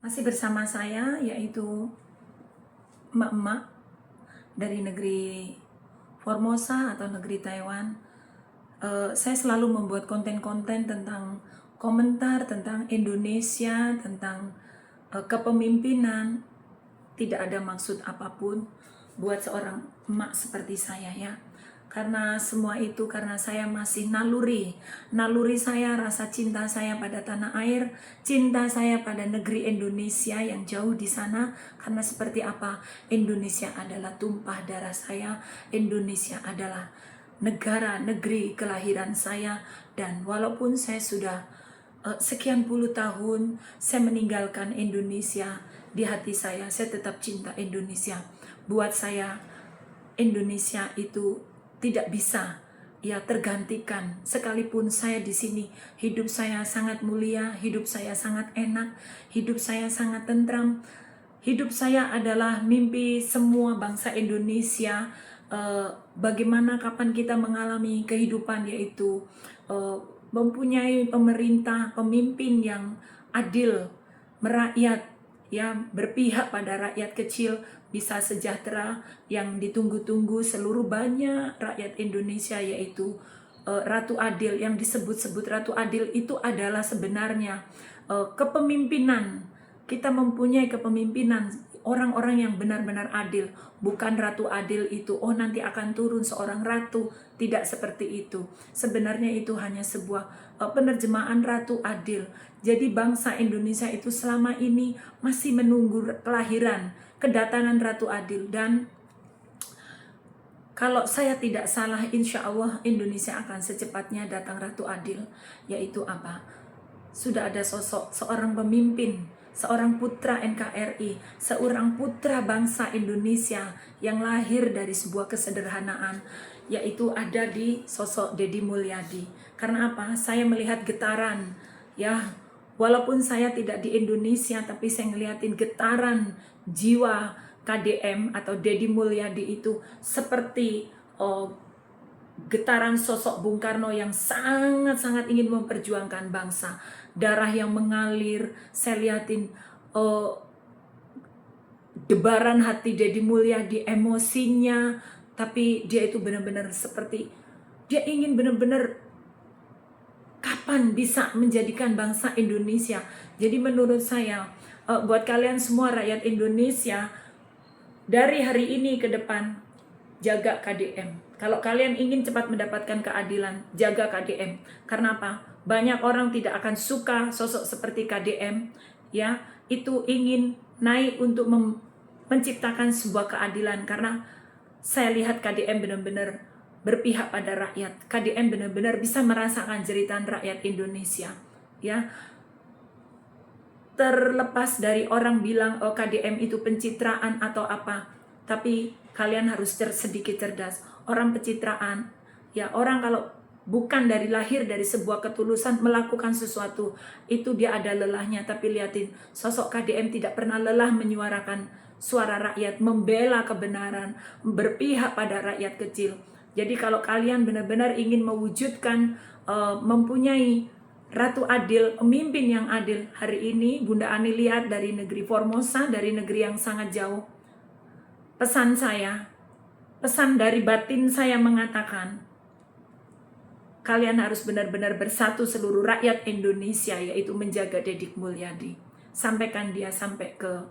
Masih bersama saya, yaitu emak-emak dari negeri Formosa atau negeri Taiwan. Saya selalu membuat konten-konten tentang komentar tentang Indonesia, tentang kepemimpinan. Tidak ada maksud apapun buat seorang emak seperti saya, ya. Karena semua itu karena saya masih naluri saya, rasa cinta saya pada tanah air, cinta saya pada negeri Indonesia yang jauh di sana. Karena seperti apa, Indonesia adalah tumpah darah saya, Indonesia adalah negara, negeri kelahiran saya. Dan walaupun saya sudah sekian puluh tahun saya meninggalkan Indonesia, di hati saya tetap cinta Indonesia. Buat saya, Indonesia itu tidak bisa tergantikan. Sekalipun saya di sini, hidup saya sangat mulia, hidup saya sangat enak, hidup saya sangat tentram. Hidup saya adalah mimpi semua bangsa Indonesia. Bagaimana kapan kita mengalami kehidupan, yaitu mempunyai pemerintah, pemimpin yang adil, merakyat, berpihak pada rakyat kecil, bisa sejahtera, yang ditunggu-tunggu seluruh banyak rakyat Indonesia, yaitu Ratu Adil. Yang disebut-sebut Ratu Adil itu adalah sebenarnya kepemimpinan. Kita mempunyai kepemimpinan orang-orang yang benar-benar adil, bukan Ratu Adil itu nanti akan turun seorang ratu. Tidak seperti itu. Sebenarnya itu hanya sebuah penerjemahan Ratu Adil. Jadi bangsa Indonesia itu selama ini masih menunggu kelahiran, kedatangan Ratu Adil. Dan kalau saya tidak salah, insya Allah Indonesia akan secepatnya datang Ratu Adil. Yaitu apa? Sudah ada sosok seorang pemimpin, seorang putra NKRI, seorang putra bangsa Indonesia yang lahir dari sebuah kesederhanaan, yaitu ada di sosok Deddy Mulyadi. Karena apa? Saya melihat getaran, walaupun saya tidak di Indonesia, tapi saya ngeliatin getaran jiwa KDM atau Deddy Mulyadi itu seperti getaran sosok Bung Karno yang sangat-sangat ingin memperjuangkan bangsa. Darah yang mengalir, saya liatin debaran hati Deddy Mulyadi, emosinya, tapi dia itu benar-benar seperti dia ingin benar-benar kapan bisa menjadikan bangsa Indonesia. Jadi menurut saya, buat kalian semua rakyat Indonesia, dari hari ini ke depan, jaga KDM. Kalau kalian ingin cepat mendapatkan keadilan, jaga KDM. Karena apa? Banyak orang tidak akan suka sosok seperti KDM, itu ingin naik untuk menciptakan sebuah keadilan. Karena saya lihat KDM benar-benar berpihak pada rakyat. KDM benar-benar bisa merasakan jeritan rakyat Indonesia, Terlepas dari orang bilang KDM itu pencitraan atau apa, tapi kalian harus sedikit cerdas. Orang pencitraan, orang kalau bukan dari lahir dari sebuah ketulusan melakukan sesuatu, itu dia ada lelahnya. Tapi lihatin, sosok KDM tidak pernah lelah menyuarakan suara rakyat, membela kebenaran, berpihak pada rakyat kecil. Jadi kalau kalian benar-benar ingin mewujudkan, mempunyai Ratu Adil, pemimpin yang adil, hari ini Bunda Ani lihat dari negeri Formosa, dari negeri yang sangat jauh. Pesan saya, pesan dari batin saya mengatakan, kalian harus benar-benar bersatu seluruh rakyat Indonesia, yaitu menjaga Deddy Mulyadi. Sampaikan dia sampai ke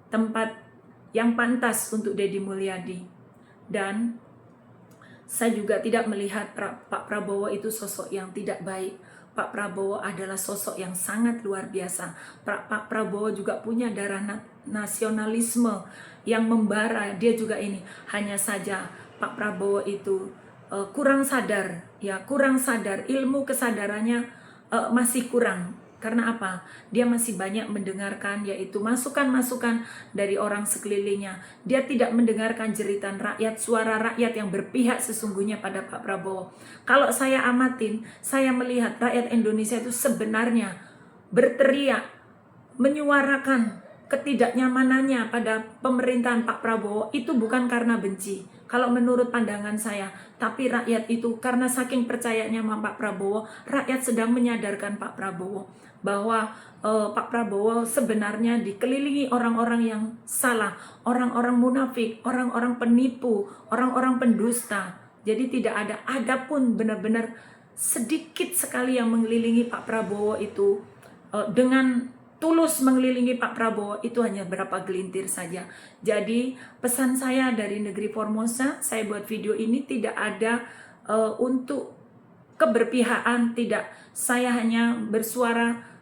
tempat yang pantas untuk Deddy Mulyadi. Dan saya juga tidak melihat Pak Prabowo itu sosok yang tidak baik. Pak Prabowo adalah sosok yang sangat luar biasa. Pak Prabowo juga punya darah nasionalisme yang membara. Dia juga ini, hanya saja Pak Prabowo itu kurang sadar, kurang sadar, ilmu kesadarannya masih kurang. Karena apa? Dia masih banyak mendengarkan, yaitu masukan-masukan dari orang sekelilingnya. Dia tidak mendengarkan jeritan rakyat, suara rakyat yang berpihak sesungguhnya pada Pak Prabowo. Kalau saya amatin, saya melihat rakyat Indonesia itu sebenarnya berteriak, menyuarakan ketidaknyamanannya pada pemerintahan Pak Prabowo, itu bukan karena benci. Kalau menurut pandangan saya, tapi rakyat itu karena saking percayanya sama Pak Prabowo, rakyat sedang menyadarkan Pak Prabowo. bahwa Pak Prabowo sebenarnya dikelilingi orang-orang yang salah, orang-orang munafik, orang-orang penipu, orang-orang pendusta. Jadi tidak ada pun benar-benar sedikit sekali yang mengelilingi Pak Prabowo itu. Dengan tulus mengelilingi Pak Prabowo itu hanya berapa gelintir saja. Jadi pesan saya dari negeri Formosa, saya buat video ini tidak ada untuk keberpihakan, tidak. Saya hanya bersuara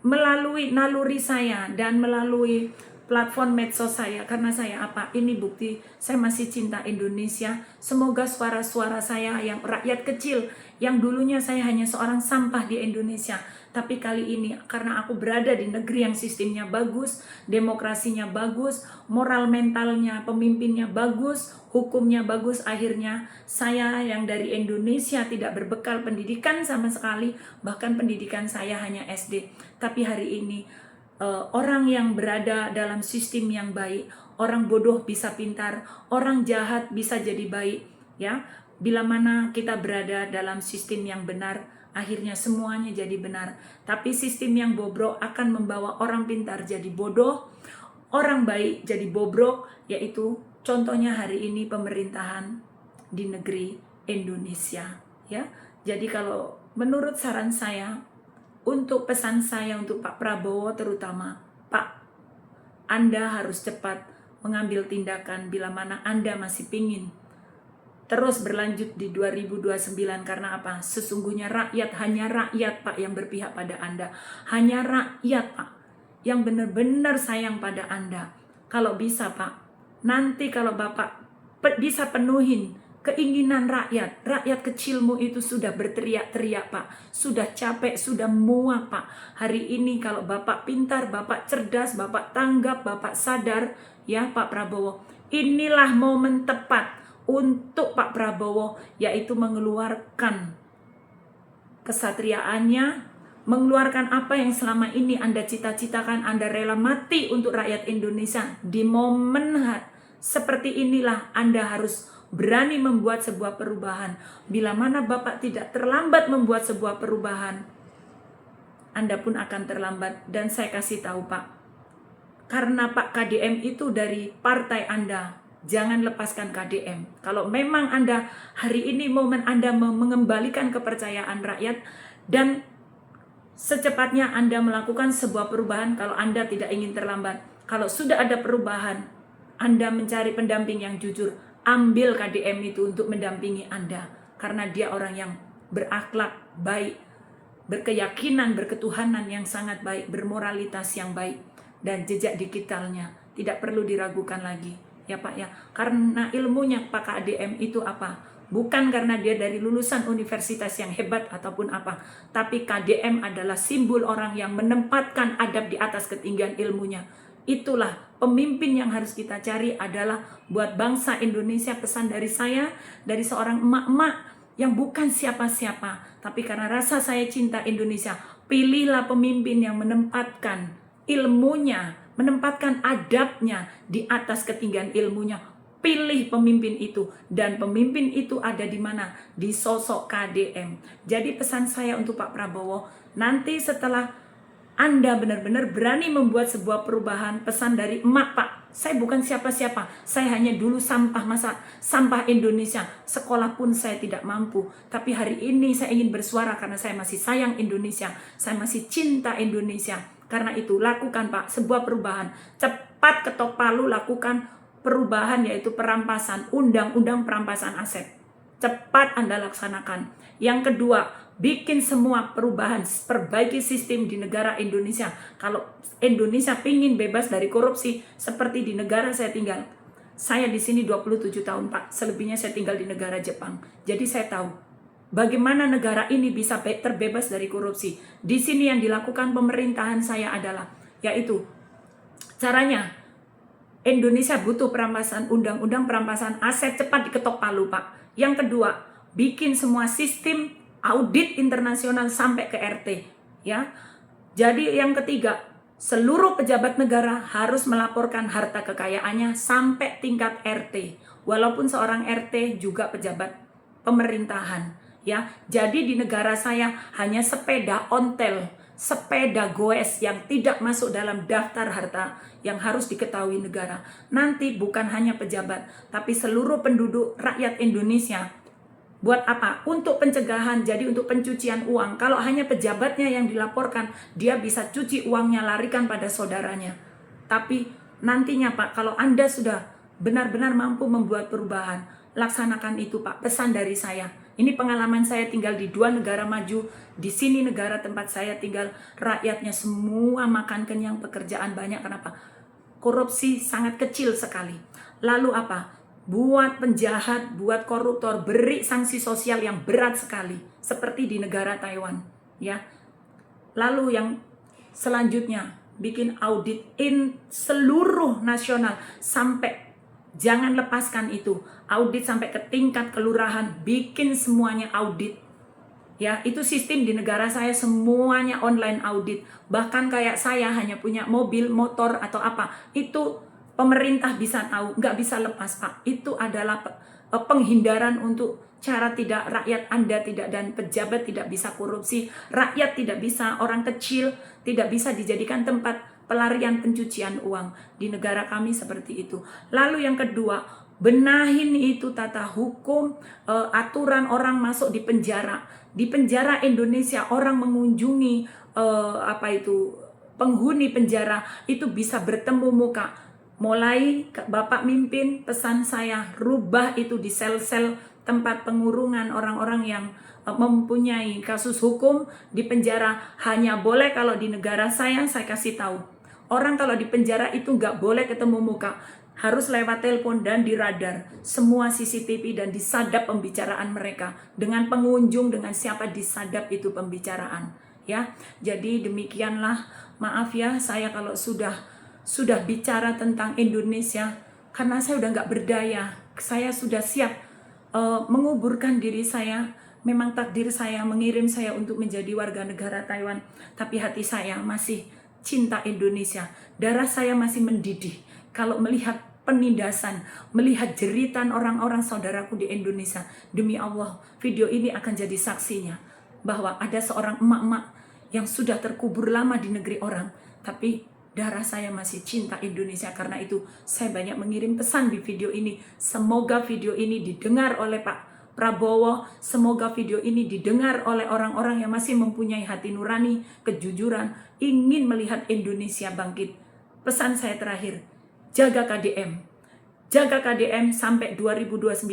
melalui naluri saya dan melalui platform medsos saya, karena saya apa? Ini bukti saya masih cinta Indonesia. Semoga suara-suara saya yang rakyat kecil, yang dulunya saya hanya seorang sampah di Indonesia, tapi kali ini karena aku berada di negeri yang sistemnya bagus, demokrasinya bagus, moral mentalnya pemimpinnya bagus, hukumnya bagus, akhirnya saya yang dari Indonesia tidak berbekal pendidikan sama sekali, bahkan pendidikan saya hanya SD, tapi hari ini orang yang berada dalam sistem yang baik, orang bodoh bisa pintar, orang jahat bisa jadi baik, ya. Bila mana kita berada dalam sistem yang benar, akhirnya semuanya jadi benar. Tapi sistem yang bobrok akan membawa orang pintar jadi bodoh, orang baik jadi bobrok, yaitu contohnya hari ini pemerintahan di negeri Indonesia, ya. Jadi kalau menurut saran saya, untuk pesan saya untuk Pak Prabowo terutama, Pak, Anda harus cepat mengambil tindakan bila mana Anda masih pingin terus berlanjut di 2029. Karena apa? Sesungguhnya rakyat, hanya rakyat Pak yang berpihak pada Anda. Hanya rakyat Pak yang benar-benar sayang pada Anda. Kalau bisa Pak, nanti kalau Bapak bisa penuhin keinginan rakyat, rakyat kecilmu itu sudah berteriak-teriak Pak, sudah capek, sudah muak Pak. Hari ini kalau Bapak pintar, Bapak cerdas, Bapak tanggap, Bapak sadar, ya Pak Prabowo, inilah momen tepat untuk Pak Prabowo, yaitu mengeluarkan kesatriaannya, mengeluarkan apa yang selama ini Anda cita-citakan, Anda rela mati untuk rakyat Indonesia. Di momen seperti inilah Anda harus berani membuat sebuah perubahan. Bila mana Bapak tidak terlambat membuat sebuah perubahan, Anda pun akan terlambat. Dan saya kasih tahu Pak, karena Pak KDM itu dari partai Anda, jangan lepaskan KDM. Kalau memang Anda hari ini momen Anda mengembalikan kepercayaan rakyat, dan secepatnya Anda melakukan sebuah perubahan kalau Anda tidak ingin terlambat. Kalau sudah ada perubahan, Anda mencari pendamping yang jujur, ambil KDM itu untuk mendampingi Anda. Karena dia orang yang berakhlak baik, berkeyakinan, berketuhanan yang sangat baik, bermoralitas yang baik, dan jejak digitalnya tidak perlu diragukan lagi. Ya Pak ya, karena ilmunya Pak KDM itu apa? Bukan karena dia dari lulusan universitas yang hebat ataupun apa, tapi KDM adalah simbol orang yang menempatkan adab di atas ketinggian ilmunya. Itulah pemimpin yang harus kita cari, adalah buat bangsa Indonesia. Pesan dari saya, dari seorang emak-emak yang bukan siapa-siapa, tapi karena rasa saya cinta Indonesia, pilihlah pemimpin yang menempatkan ilmunya, menempatkan adabnya di atas ketinggian ilmunya. Pilih pemimpin itu, dan pemimpin itu ada di mana? Di sosok KDM. Jadi pesan saya untuk Pak Prabowo, nanti setelah Anda benar-benar berani membuat sebuah perubahan, pesan dari emak Pak, saya bukan siapa-siapa, saya hanya dulu sampah Indonesia, sekolah pun saya tidak mampu, tapi hari ini saya ingin bersuara karena saya masih sayang Indonesia, saya masih cinta Indonesia. Karena itu lakukan Pak sebuah perubahan, cepat ketok palu lakukan perubahan, yaitu perampasan, undang-undang perampasan aset. Cepat Anda laksanakan. Yang kedua, bikin semua perubahan, perbaiki sistem di negara Indonesia. Kalau Indonesia pingin bebas dari korupsi seperti di negara saya tinggal. Saya di sini 27 tahun Pak, selebihnya saya tinggal di negara Jepang. Jadi saya tahu bagaimana negara ini bisa terbebas dari korupsi. Di sini yang dilakukan pemerintahan saya adalah, yaitu caranya Indonesia butuh perampasan, undang-undang perampasan aset, cepat diketok palu Pak. Yang kedua, bikin semua sistem audit internasional sampai ke RT, ya. Jadi yang ketiga, seluruh pejabat negara harus melaporkan harta kekayaannya sampai tingkat RT. Walaupun seorang RT juga pejabat pemerintahan, ya. Jadi di negara saya hanya sepeda ontel, sepeda goes yang tidak masuk dalam daftar harta yang harus diketahui negara. Nanti bukan hanya pejabat, tapi seluruh penduduk rakyat Indonesia. Buat apa? Untuk pencegahan, jadi untuk pencucian uang. Kalau hanya pejabatnya yang dilaporkan, dia bisa cuci uangnya, larikan pada saudaranya. Tapi nantinya Pak, kalau Anda sudah benar-benar mampu membuat perubahan, laksanakan itu Pak, pesan dari saya. Ini pengalaman saya tinggal di 2 negara maju, di sini negara tempat saya tinggal, rakyatnya semua makan kenyang, pekerjaan banyak. Kenapa? Korupsi sangat kecil sekali. Lalu apa? Buat penjahat, buat koruptor, beri sanksi sosial yang berat sekali, seperti di negara Taiwan, ya. Lalu yang selanjutnya, bikin audit seluruh nasional, sampai jangan lepaskan itu, audit sampai ke tingkat kelurahan, bikin semuanya audit. Ya, itu sistem di negara saya semuanya online audit. Bahkan kayak saya hanya punya mobil, motor atau apa, itu pemerintah bisa tahu, nggak bisa lepas Pak. Itu adalah penghindaran untuk cara tidak rakyat Anda tidak dan pejabat tidak bisa korupsi, rakyat tidak bisa, orang kecil tidak bisa dijadikan tempat pelarian pencucian uang. Di negara kami seperti itu. Lalu yang kedua, benahin itu tata hukum, aturan orang masuk di penjara. Di penjara Indonesia orang mengunjungi penghuni penjara itu bisa bertemu muka. Mulai Bapak mimpin, pesan saya rubah itu di sel-sel tempat pengurungan orang-orang yang mempunyai kasus hukum di penjara. Hanya boleh kalau di negara saya kasih tahu. Orang kalau di penjara itu nggak boleh ketemu muka. Harus lewat telepon dan di radar. Semua CCTV dan disadap pembicaraan mereka. Dengan pengunjung, dengan siapa disadap itu pembicaraan. Ya, jadi demikianlah. Maaf ya, saya kalau sudah bicara tentang Indonesia, karena saya udah nggak berdaya. Saya sudah siap menguburkan diri saya. Memang takdir saya mengirim saya untuk menjadi warga negara Taiwan. Tapi hati saya masih cinta Indonesia. Darah saya masih mendidih kalau melihat penindasan, melihat jeritan orang-orang saudaraku di Indonesia. Demi Allah, video ini akan jadi saksinya bahwa ada seorang emak-emak yang sudah terkubur lama di negeri orang, tapi darah saya masih cinta Indonesia. Karena itu saya banyak mengirim pesan di video ini. Semoga video ini didengar oleh Pak Prabowo, semoga video ini didengar oleh orang-orang yang masih mempunyai hati nurani, kejujuran, ingin melihat Indonesia bangkit. Pesan saya terakhir, jaga KDM sampai 2029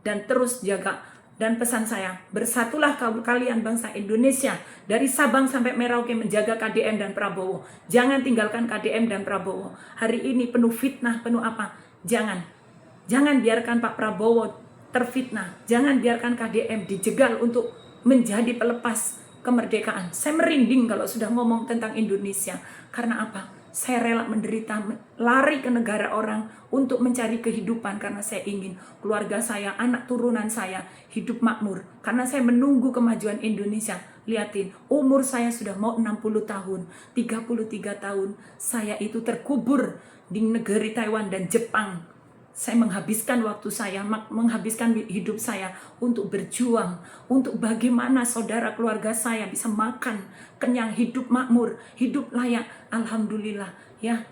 dan terus jaga. Dan pesan saya, bersatulah kalian bangsa Indonesia dari Sabang sampai Merauke menjaga KDM dan Prabowo. Jangan tinggalkan KDM dan Prabowo. Hari ini penuh fitnah, penuh apa? Jangan biarkan Pak Prabowo terfitnah. Jangan biarkan KDM dijegal untuk menjadi pelepas kemerdekaan. Saya merinding kalau sudah ngomong tentang Indonesia. Karena apa? Saya rela menderita, lari ke negara orang untuk mencari kehidupan karena saya ingin keluarga saya, anak turunan saya hidup makmur. Karena saya menunggu kemajuan Indonesia. Lihatin, umur saya sudah mau 60 tahun, 33 tahun. Saya itu terkubur di negeri Taiwan dan Jepang. Saya menghabiskan waktu saya, menghabiskan hidup saya untuk berjuang, untuk bagaimana saudara keluarga saya bisa makan kenyang, hidup makmur, hidup layak. Alhamdulillah ya.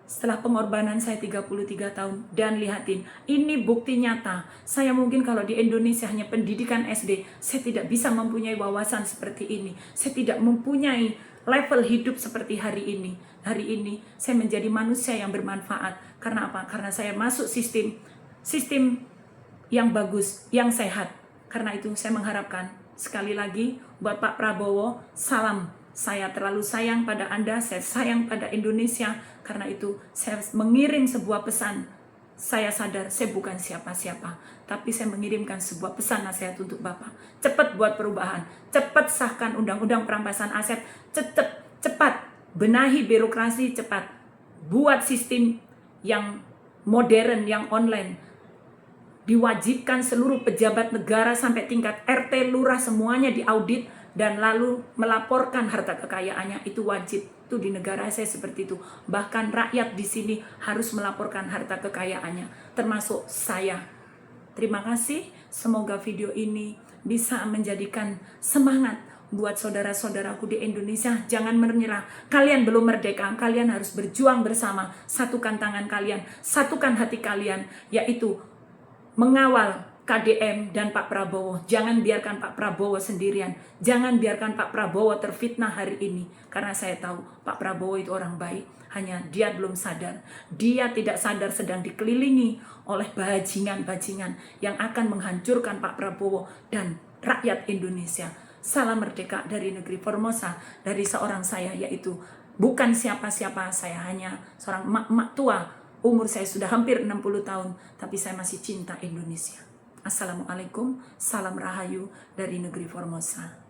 Setelah pengorbanan saya 33 tahun, dan lihatin, ini bukti nyata. Saya mungkin kalau di Indonesia hanya pendidikan SD, saya tidak bisa mempunyai wawasan seperti ini. Saya tidak mempunyai level hidup seperti hari ini. Hari ini saya menjadi manusia yang bermanfaat. Karena apa? Karena saya masuk sistem yang bagus, yang sehat. Karena itu saya mengharapkan sekali lagi buat Pak Prabowo, salam. Saya terlalu sayang pada Anda, saya sayang pada Indonesia. Karena itu saya mengirim sebuah pesan. Saya sadar saya bukan siapa-siapa, tapi saya mengirimkan sebuah pesan nasihat untuk Bapak. Cepat buat perubahan, cepat sahkan undang-undang perampasan aset, cepat benahi birokrasi, cepat buat sistem yang modern, yang online. Diwajibkan seluruh pejabat negara sampai tingkat RT, lurah semuanya diaudit dan lalu melaporkan harta kekayaannya. Itu wajib. Itu di negara saya seperti itu. Bahkan rakyat di sini harus melaporkan harta kekayaannya, termasuk saya. Terima kasih. Semoga video ini bisa menjadikan semangat buat saudara-saudaraku di Indonesia, jangan menyerah. Kalian belum merdeka, kalian harus berjuang bersama. Satukan tangan kalian, satukan hati kalian, yaitu mengawal KDM dan Pak Prabowo. Jangan biarkan Pak Prabowo sendirian. Jangan biarkan Pak Prabowo terfitnah hari ini. Karena saya tahu Pak Prabowo itu orang baik. Hanya dia belum sadar. Dia tidak sadar sedang dikelilingi oleh bajingan-bajingan yang akan menghancurkan Pak Prabowo dan rakyat Indonesia. Salam merdeka dari negeri Formosa, dari seorang saya, yaitu bukan siapa-siapa. Saya hanya seorang emak-emak tua. Umur saya sudah hampir 60 tahun, tapi saya masih cinta Indonesia. Assalamualaikum, salam rahayu dari negeri Formosa.